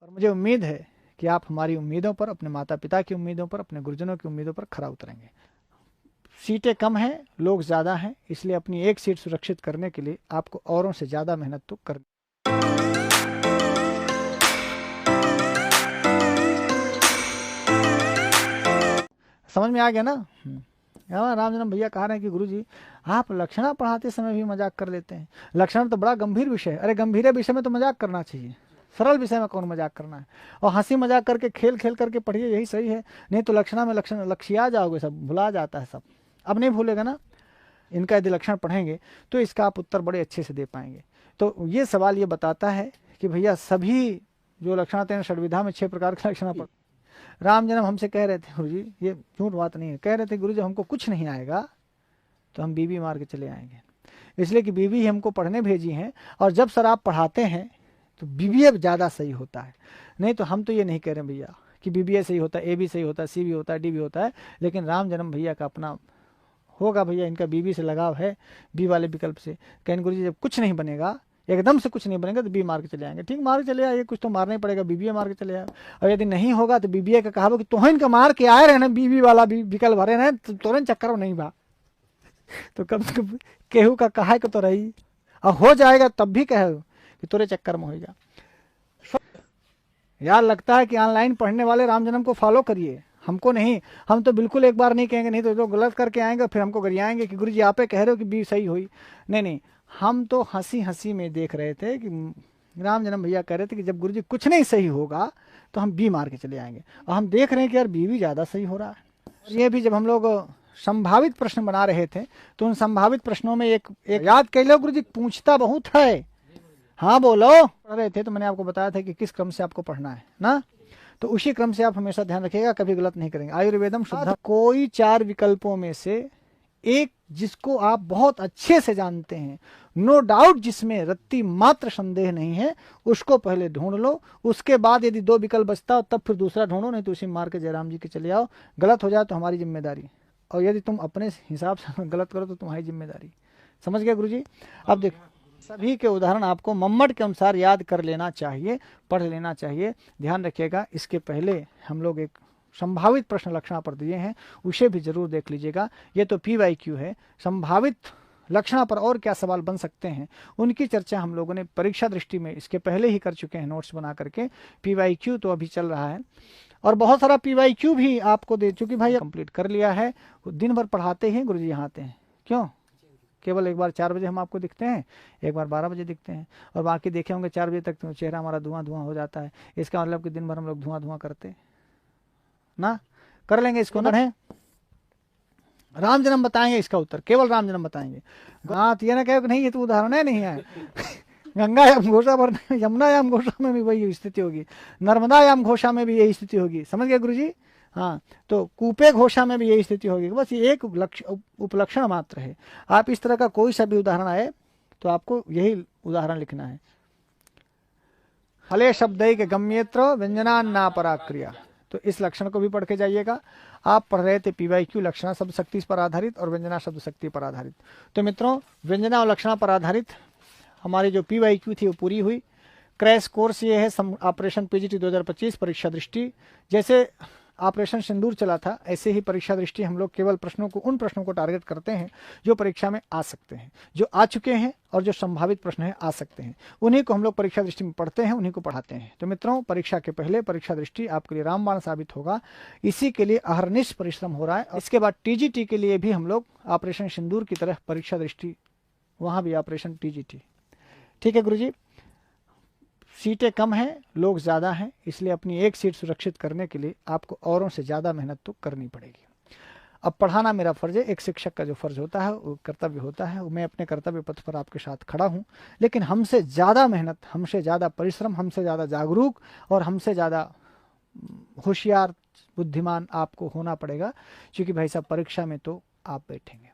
और मुझे उम्मीद है कि आप हमारी उम्मीदों पर, अपने माता पिता की उम्मीदों पर, अपने गुरुजनों की उम्मीदों पर खरा उतरेंगे। सीटें कम हैं, लोग ज़्यादा हैं, इसलिए अपनी एक सीट सुरक्षित करने के लिए आपको औरों से ज़्यादा मेहनत तो करनी। समझ में आ गया ना? राम जन्म भैया कह रहे हैं कि गुरुजी आप लक्षणा पढ़ाते समय भी मजाक कर लेते हैं। लक्षण तो बड़ा गंभीर विषय है। अरे गंभीर विषय में तो मजाक करना चाहिए, सरल विषय में कौन मजाक करना है। और हंसी मजाक करके, खेल खेल करके पढ़िए, यही सही है। नहीं तो लक्षणा में लक्षिया जाओगे, सब भुला जाता है सब। अब नहीं भूलेगा ना। इनका यदि लक्षण पढ़ेंगे तो इसका आप उत्तर बड़े अच्छे से दे पाएंगे। तो ये सवाल ये बताता है कि भैया सभी जो लक्षण आते हैं षड्विधा में 6 प्रकार के लक्षण पढ़। राम जन्म हमसे कह रहे थे गुरुजी, ये झूठ बात नहीं है, कह रहे थे गुरुजी हमको कुछ नहीं आएगा तो हम बीबी मार के चले आएंगे, इसलिए कि बीबी ही हमको पढ़ने भेजी हैं। और जब सर आप पढ़ाते हैं तो बीबीए ज़्यादा सही होता है। नहीं तो हम तो ये नहीं कह रहे भैया कि बीबीए सही होता है, ए भी सही होता है, सी भी होता है, डी भी होता है, लेकिन राम जन्म भैया का अपना होगा। भैया इनका बीबी से लगाव है, बी वाले विकल्प से। कहें गुरुजी जब कुछ नहीं बनेगा, एकदम से कुछ नहीं बनेगा तो बी मार के चले आएंगे। ठीक, मार के चले आइए, कुछ तो मारना ही पड़ेगा, बीबीए मार के चले आए। और यदि नहीं होगा तो बीबीए का कहा कि तुम इनका मार के आए रहे ना, बीबी वाला विकल्प भरे रहे, तो तुरंत चक्कर में नहीं बा। तो कब केहू का कहा तो रही, और हो जाएगा तब भी कहे कि तोरे चक्कर में होगा। यार लगता है कि ऑनलाइन पढ़ने वाले राम जन्म को फॉलो करिए, हमको नहीं। हम तो बिल्कुल एक बार नहीं कहेंगे, नहीं तो जो गलत करके आएंगे फिर हमको गरियाएंगे कि गुरुजी आप कह रहे हो कि बी सही हुई। नहीं, हम तो हंसी हंसी में देख रहे थे कि राम जन्म भैया कह रहे थे कि जब गुरुजी कुछ नहीं सही होगा तो हम बी मार के चले आएंगे। और हम देख रहे हैं कि यार बी भी ज़्यादा सही हो रहा है। और ये भी जब हम लोग संभावित प्रश्न बना रहे थे तो उन संभावित प्रश्नों में एक याद कर लो, गुरुजी पूछता बहुत है। हाँ बोलो। पढ़ रहे थे तो मैंने आपको बताया था कि किस क्रम से आपको पढ़ना है ना, तो उसी क्रम से आप हमेशा ध्यान रखिएगा, कभी गलत नहीं करेंगे। आयुर्वेदम शुद्ध कोई 4 विकल्पों में से एक जिसको आप बहुत अच्छे से जानते हैं, नो डाउट, जिसमें रत्ती मात्र संदेह नहीं है, उसको पहले ढूंढ लो। उसके बाद यदि 2 विकल्प बचता हो तब फिर दूसरा ढूंढो, नहीं तो उसी मार के जयराम जी के चले आओ। गलत हो जाए तो हमारी जिम्मेदारी, और यदि तुम अपने हिसाब से गलत करो तो तुम्हारी जिम्मेदारी। समझ गए गुरुजी? अब देखो सभी के उदाहरण आपको मम्मट के अनुसार याद कर लेना चाहिए, पढ़ लेना चाहिए। ध्यान रखिएगा, इसके पहले हम लोग एक संभावित प्रश्न लक्षणा पर दिए हैं, उसे भी जरूर देख लीजिएगा। ये तो PYQ है। संभावित लक्षणा पर और क्या सवाल बन सकते हैं उनकी चर्चा हम लोगों ने परीक्षा दृष्टि में इसके पहले ही कर चुके हैं, नोट्स बना करके। PYQ तो अभी चल रहा है और बहुत सारा PYQ भी आपको दे चुकी भाई, कंप्लीट कर लिया है। दिन भर पढ़ाते हैं गुरुजी, यहाँ आते हैं क्यों? केवल एक बार 4 बजे हम आपको दिखते हैं, एक बार 12 बजे दिखते हैं, और बाकी देखे होंगे 4 बजे तक तो चेहरा हमारा धुआं धुआं हो जाता है। इसका मतलब कि दिन भर हम लोग धुआं धुआं करते ना। कर लेंगे इसको ना, है राम जन्म बताएंगे इसका उत्तर, केवल राम जन्म बताएंगे। हाँ तो ये ना कहो कि नहीं ये तो उदाहरण है, नहीं है। गंगा याम घोषा पर, यमुना याम घोषा में भी वही स्थिति होगी, नर्मदा याम घोषा में भी यही स्थिति होगी। समझ गए गुरुजी? हाँ, तो कूपे घोषा में भी यही स्थिति होगी। बस ये एक उपलक्षण मात्र है। आप इस तरह का कोई सा भी उदाहरण आए तो आपको यही उदाहरण लिखना है। हले शब्द के गम्येत्र व्यंजनान्ना पराक्रिया, तो इस लक्षण को भी पढ़ के जाइएगा। आप पढ़ रहे थे PYQ लक्षणा शब्द शक्ति पर आधारित और व्यंजना शब्द शक्ति पर आधारित। तो मित्रों व्यंजना और लक्षणा पर आधारित हमारी जो PYQ थी वो पूरी हुई। क्रैश कोर्स ये है ऑपरेशन PGT 2025 परीक्षा दृष्टि। जैसे ऑपरेशन सिंदूर चला था ऐसे ही परीक्षा दृष्टि हम लोग केवल उन प्रश्नों को टारगेट करते हैं जो परीक्षा में आ सकते हैं, जो आ चुके हैं और जो संभावित प्रश्न है आ सकते हैं, उन्हीं को हम लोग परीक्षा दृष्टि में पढ़ते हैं, उन्हीं को पढ़ाते हैं। तो मित्रों परीक्षा के पहले परीक्षा दृष्टि आपके लिए रामबाण साबित होगा। इसी के लिए अहरनिश परिश्रम हो रहा है। इसके बाद TGT के लिए भी हम लोग ऑपरेशन सिंदूर की तरह परीक्षा दृष्टि, वहां भी ऑपरेशन TGT। ठीक है गुरुजी? सीटें कम हैं, लोग ज़्यादा हैं, इसलिए अपनी एक सीट सुरक्षित करने के लिए आपको औरों से ज़्यादा मेहनत तो करनी पड़ेगी। अब पढ़ाना मेरा फर्ज है, एक शिक्षक का जो फर्ज होता है वो कर्तव्य होता है। मैं अपने कर्तव्य पथ पर आपके साथ खड़ा हूँ, लेकिन हमसे ज़्यादा मेहनत, हमसे ज़्यादा परिश्रम, हमसे ज़्यादा जागरूक और हमसे ज़्यादा होशियार बुद्धिमान आपको होना पड़ेगा, क्योंकि भाई साहब परीक्षा में तो आप बैठेंगे।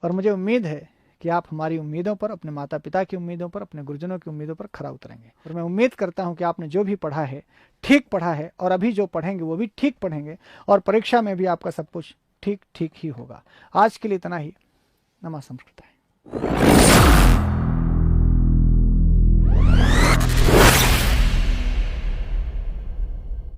और मुझे उम्मीद है कि आप हमारी उम्मीदों पर, अपने माता पिता की उम्मीदों पर, अपने गुरुजनों की उम्मीदों पर खरा उतरेंगे। और मैं उम्मीद करता हूं कि आपने जो भी पढ़ा है ठीक पढ़ा है, और अभी जो पढ़ेंगे वो भी ठीक पढ़ेंगे, और परीक्षा में भी आपका सब कुछ ठीक ठीक ही होगा। आज के लिए इतना ही। नमः संस्कृताय।